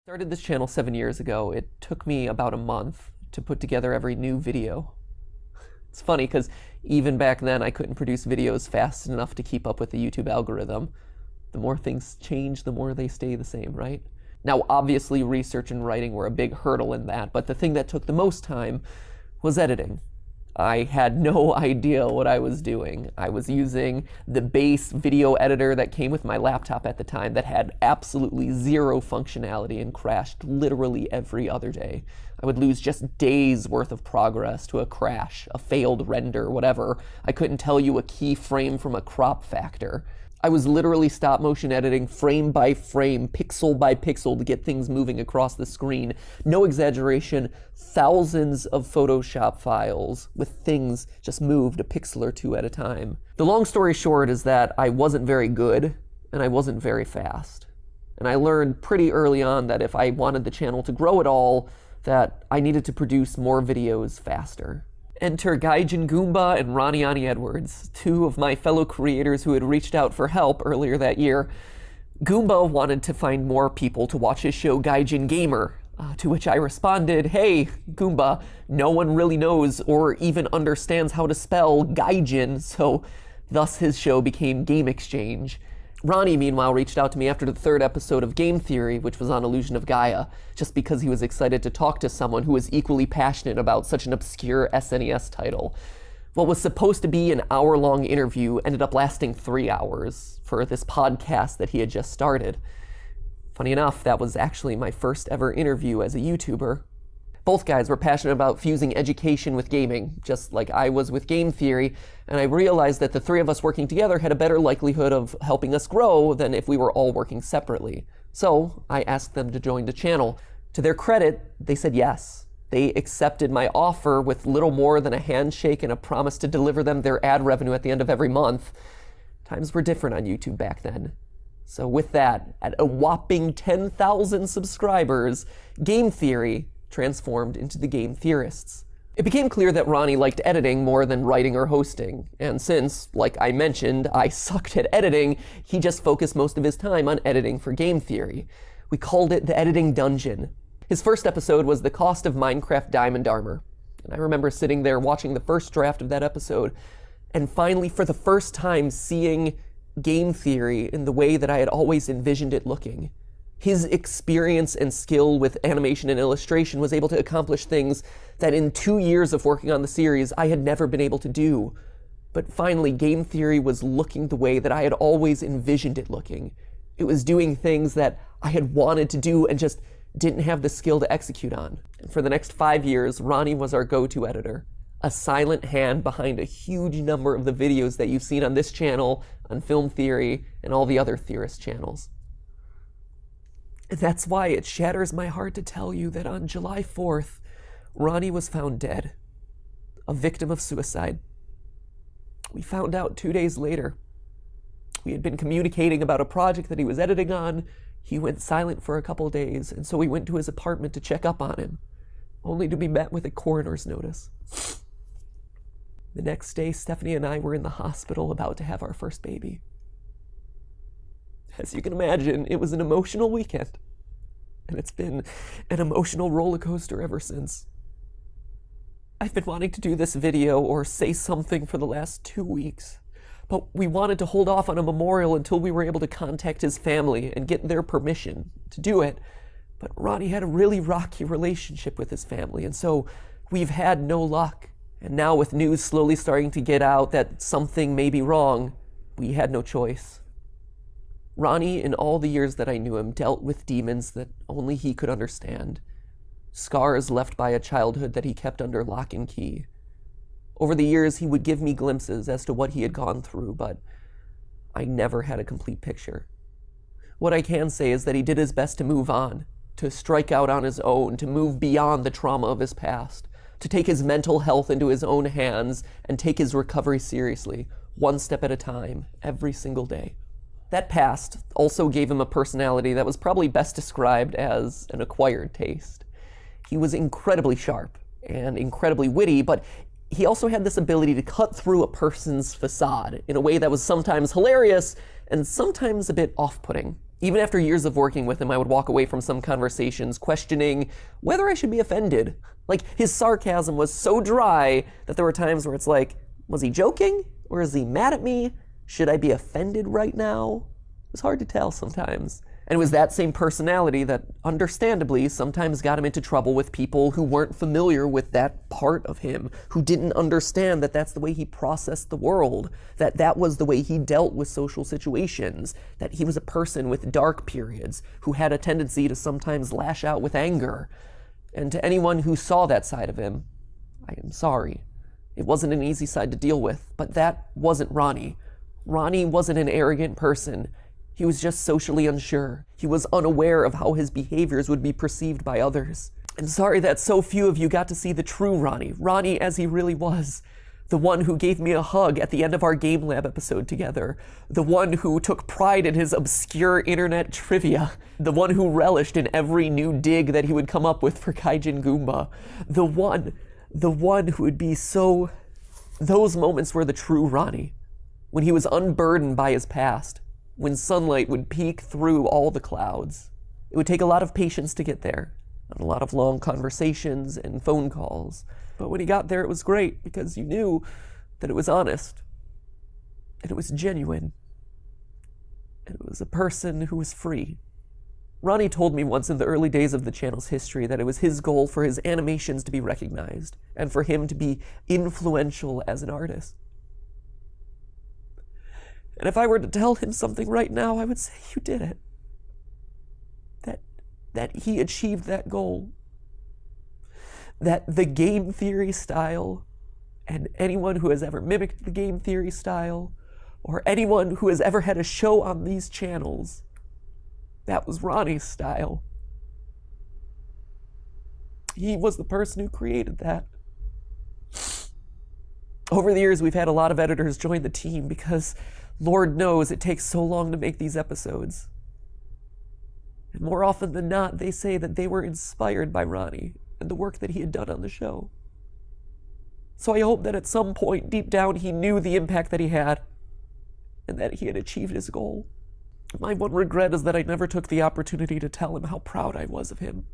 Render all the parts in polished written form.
Started this channel 7 years ago. It took me about a month to put together every new video. It's funny because even back then I couldn't produce videos fast enough to keep up with the YouTube algorithm. The more things change, the more they stay the same, right? Now, obviously research and writing were a big hurdle in that, but the thing that took the most time was editing. I had no idea what I was doing. I was using the base video editor that came with my laptop at the time that had absolutely zero functionality and crashed literally every other day. I would lose just days worth of progress to a crash, a failed render, whatever. I couldn't tell you a keyframe from a crop factor. I was literally stop motion editing frame by frame, pixel by pixel to get things moving across the screen. No exaggeration, thousands of Photoshop files with things just moved a pixel or two at a time. The long story short is that I wasn't very good and I wasn't very fast. And I learned pretty early on that if I wanted the channel to grow at all, that I needed to produce more videos faster. Enter Gaijin Goomba and Ronnie Edwards, two of my fellow creators who had reached out for help earlier that year. Goomba wanted to find more people to watch his show Gaijin Gamer, to which I responded, "Hey, Goomba, no one really knows or even understands how to spell Gaijin," so thus his show became Game Exchange. Ronnie, meanwhile, reached out to me after the third episode of Game Theory, which was on Illusion of Gaia, just because he was excited to talk to someone who was equally passionate about such an obscure SNES title. What was supposed to be an hour-long interview ended up lasting 3 hours for this podcast that he had just started. Funny enough, that was actually my first ever interview as a YouTuber. Both guys were passionate about fusing education with gaming, just like I was with Game Theory, and I realized that the three of us working together had a better likelihood of helping us grow than if we were all working separately. So I asked them to join the channel. To their credit, they said yes. They accepted my offer with little more than a handshake and a promise to deliver them their ad revenue at the end of every month. Times were different on YouTube back then. So with that, at a whopping 10,000 subscribers, Game Theory transformed into the Game Theorists. It became clear that Ronnie liked editing more than writing or hosting, and since, like I mentioned, I sucked at editing, he just focused most of his time on editing for Game Theory. We called it the Editing Dungeon. His first episode was The Cost of Minecraft Diamond Armor, and I remember sitting there watching the first draft of that episode, and finally, for the first time, seeing Game Theory in the way that I had always envisioned it looking. His experience and skill with animation and illustration was able to accomplish things that in 2 years of working on the series, I had never been able to do. But finally, Game Theory was looking the way that I had always envisioned it looking. It was doing things that I had wanted to do and just didn't have the skill to execute on. And for the next 5 years, Ronnie was our go-to editor, a silent hand behind a huge number of the videos that you've seen on this channel, on Film Theory, and all the other Theorist channels. And that's why it shatters my heart to tell you that on July 4th, Ronnie was found dead, a victim of suicide. We found out 2 days later. We had been communicating about a project that he was editing on. He went silent for a couple days, and so we went to his apartment to check up on him, only to be met with a coroner's notice. The next day, Stephanie and I were in the hospital about to have our first baby. As you can imagine, it was an emotional weekend, and it's been an emotional roller coaster ever since. I've been wanting to do this video or say something for the last 2 weeks, but we wanted to hold off on a memorial until we were able to contact his family and get their permission to do it. But Ronnie had a really rocky relationship with his family, and so we've had no luck. And now with news slowly starting to get out that something may be wrong, we had no choice. Ronnie, in all the years that I knew him, dealt with demons that only he could understand. Scars left by a childhood that he kept under lock and key. Over the years, he would give me glimpses as to what he had gone through, but I never had a complete picture. What I can say is that he did his best to move on, to strike out on his own, to move beyond the trauma of his past, to take his mental health into his own hands and take his recovery seriously, one step at a time, every single day. That past also gave him a personality that was probably best described as an acquired taste. He was incredibly sharp and incredibly witty, but he also had this ability to cut through a person's facade in a way that was sometimes hilarious and sometimes a bit off-putting. Even after years of working with him, I would walk away from some conversations questioning whether I should be offended. Like, his sarcasm was so dry that there were times where it's like, was he joking? Or is he mad at me? Should I be offended right now? It was hard to tell sometimes. And it was that same personality that, understandably, sometimes got him into trouble with people who weren't familiar with that part of him, who didn't understand that that's the way he processed the world, that that was the way he dealt with social situations, that he was a person with dark periods, who had a tendency to sometimes lash out with anger. And to anyone who saw that side of him, I am sorry. It wasn't an easy side to deal with, but that wasn't Ronnie. Ronnie wasn't an arrogant person. He was just socially unsure. He was unaware of how his behaviors would be perceived by others. I'm sorry that so few of you got to see the true Ronnie, Ronnie as he really was. The one who gave me a hug at the end of our Game Lab episode together. The one who took pride in his obscure internet trivia. The one who relished in every new dig that he would come up with for Kaijin Goomba. The one who would be so... Those moments were the true Ronnie. When he was unburdened by his past. When sunlight would peek through all the clouds. It would take a lot of patience to get there, and a lot of long conversations and phone calls. But when he got there, it was great, because you knew that it was honest, and it was genuine, and it was a person who was free. Ronnie told me once in the early days of the channel's history that it was his goal for his animations to be recognized, and for him to be influential as an artist. And if I were to tell him something right now, I would say, you did it. That he achieved that goal. That the game theory style, and anyone who has ever mimicked the game theory style, or anyone who has ever had a show on these channels, that was Ronnie's style. He was the person who created that. Over the years, we've had a lot of editors join the team because Lord knows it takes so long to make these episodes. And more often than not, they say that they were inspired by Ronnie and the work that he had done on the show. So I hope that at some point, deep down, he knew the impact that he had and that he had achieved his goal. My one regret is that I never took the opportunity to tell him how proud I was of him,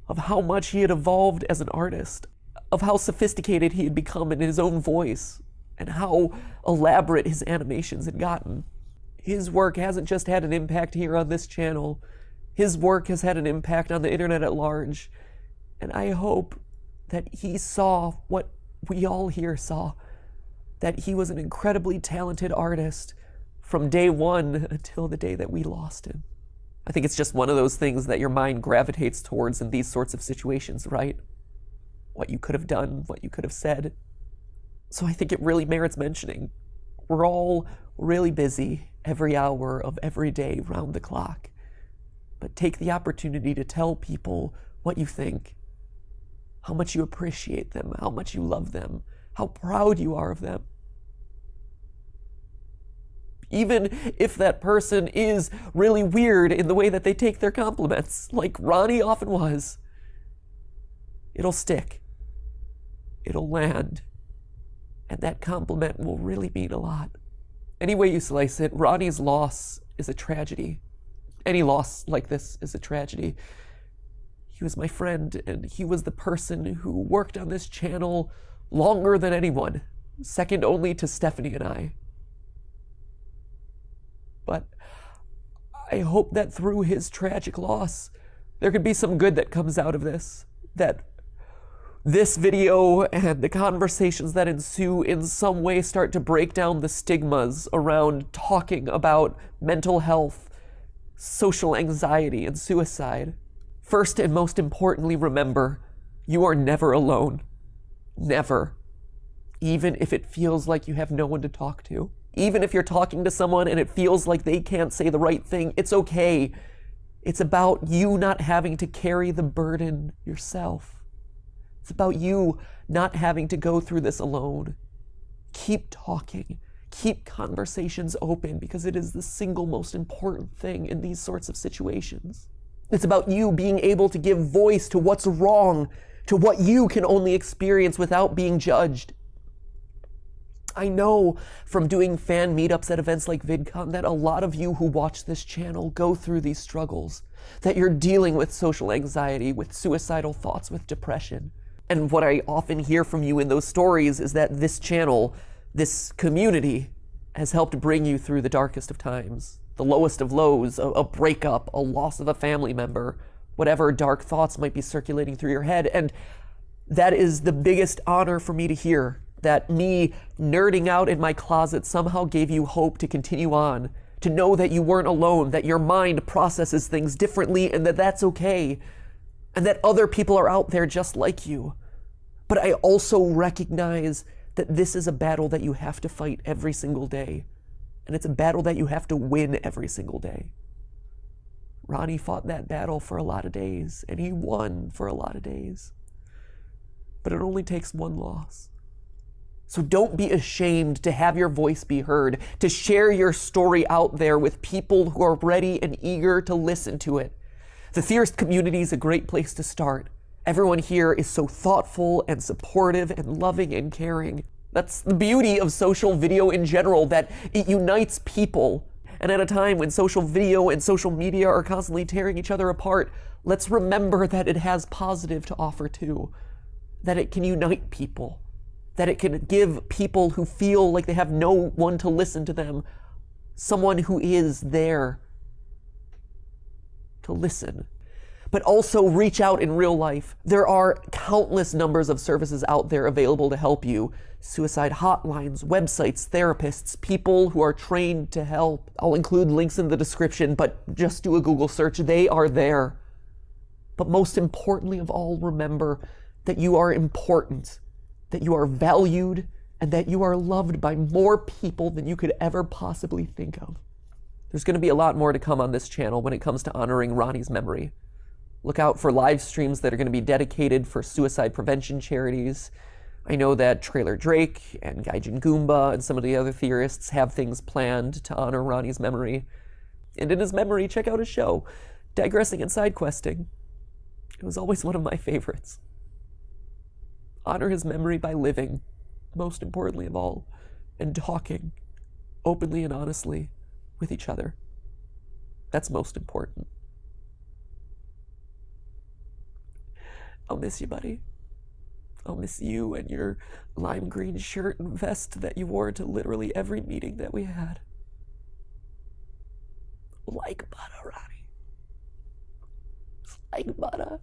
of how much he had evolved as an artist, of how sophisticated he had become in his own voice, and how elaborate his animations had gotten. His work hasn't just had an impact here on this channel. His work has had an impact on the internet at large. And I hope that he saw what we all here saw, that he was an incredibly talented artist from day one until the day that we lost him. I think it's just one of those things that your mind gravitates towards in these sorts of situations, right? What you could have done, what you could have said. So I think it really merits mentioning. We're all really busy every hour of every day, round the clock. But take the opportunity to tell people what you think, how much you appreciate them, how much you love them, how proud you are of them. Even if that person is really weird in the way that they take their compliments, like Ronnie often was, it'll stick. It'll land. And that compliment will really mean a lot. Any way you slice it, Ronnie's loss is a tragedy. Any loss like this is a tragedy. He was my friend, and he was the person who worked on this channel longer than anyone, second only to Stephanie and I. But I hope that through his tragic loss, there could be some good that comes out of this, that this video and the conversations that ensue in some way start to break down the stigmas around talking about mental health, social anxiety, and suicide. First and most importantly, remember, you are never alone. Never. Even if it feels like you have no one to talk to. Even if you're talking to someone and it feels like they can't say the right thing, it's okay. It's about you not having to carry the burden yourself. It's about you not having to go through this alone. Keep talking. Keep conversations open, because it is the single most important thing in these sorts of situations. It's about you being able to give voice to what's wrong, to what you can only experience without being judged. I know from doing fan meetups at events like VidCon that a lot of you who watch this channel go through these struggles, that you're dealing with social anxiety, with suicidal thoughts, with depression. And what I often hear from you in those stories is that this channel, this community, has helped bring you through the darkest of times, the lowest of lows, a breakup, a loss of a family member, whatever dark thoughts might be circulating through your head. And that is the biggest honor for me to hear, that me nerding out in my closet somehow gave you hope to continue on, to know that you weren't alone, that your mind processes things differently and that that's okay, and that other people are out there just like you. But I also recognize that this is a battle that you have to fight every single day, and it's a battle that you have to win every single day. Ronnie fought that battle for a lot of days, and he won for a lot of days. But it only takes one loss. So don't be ashamed to have your voice be heard, to share your story out there with people who are ready and eager to listen to it. The theorist community is a great place to start. Everyone here is so thoughtful and supportive and loving and caring. That's the beauty of social video in general, that it unites people. And at a time when social video and social media are constantly tearing each other apart, let's remember that it has positive to offer too. That it can unite people. That it can give people who feel like they have no one to listen to them, someone who is there to listen. But also reach out in real life. There are countless numbers of services out there available to help you. Suicide hotlines, websites, therapists, people who are trained to help. I'll include links in the description, but just do a Google search. They are there. But most importantly of all, remember that you are important, that you are valued, and that you are loved by more people than you could ever possibly think of. There's going to be a lot more to come on this channel when it comes to honoring Ronnie's memory. Look out for live streams that are going to be dedicated for suicide prevention charities. I know that Trailer Drake and Gaijin Goomba and some of the other theorists have things planned to honor Ronnie's memory. And in his memory, check out his show, Digressing and Side Questing. It was always one of my favorites. Honor his memory by living, most importantly of all, and talking openly and honestly with each other. That's most important. I'll miss you, buddy. I'll miss you and your lime green shirt and vest that you wore to literally every meeting that we had. Like butter, Ronnie. Like butter.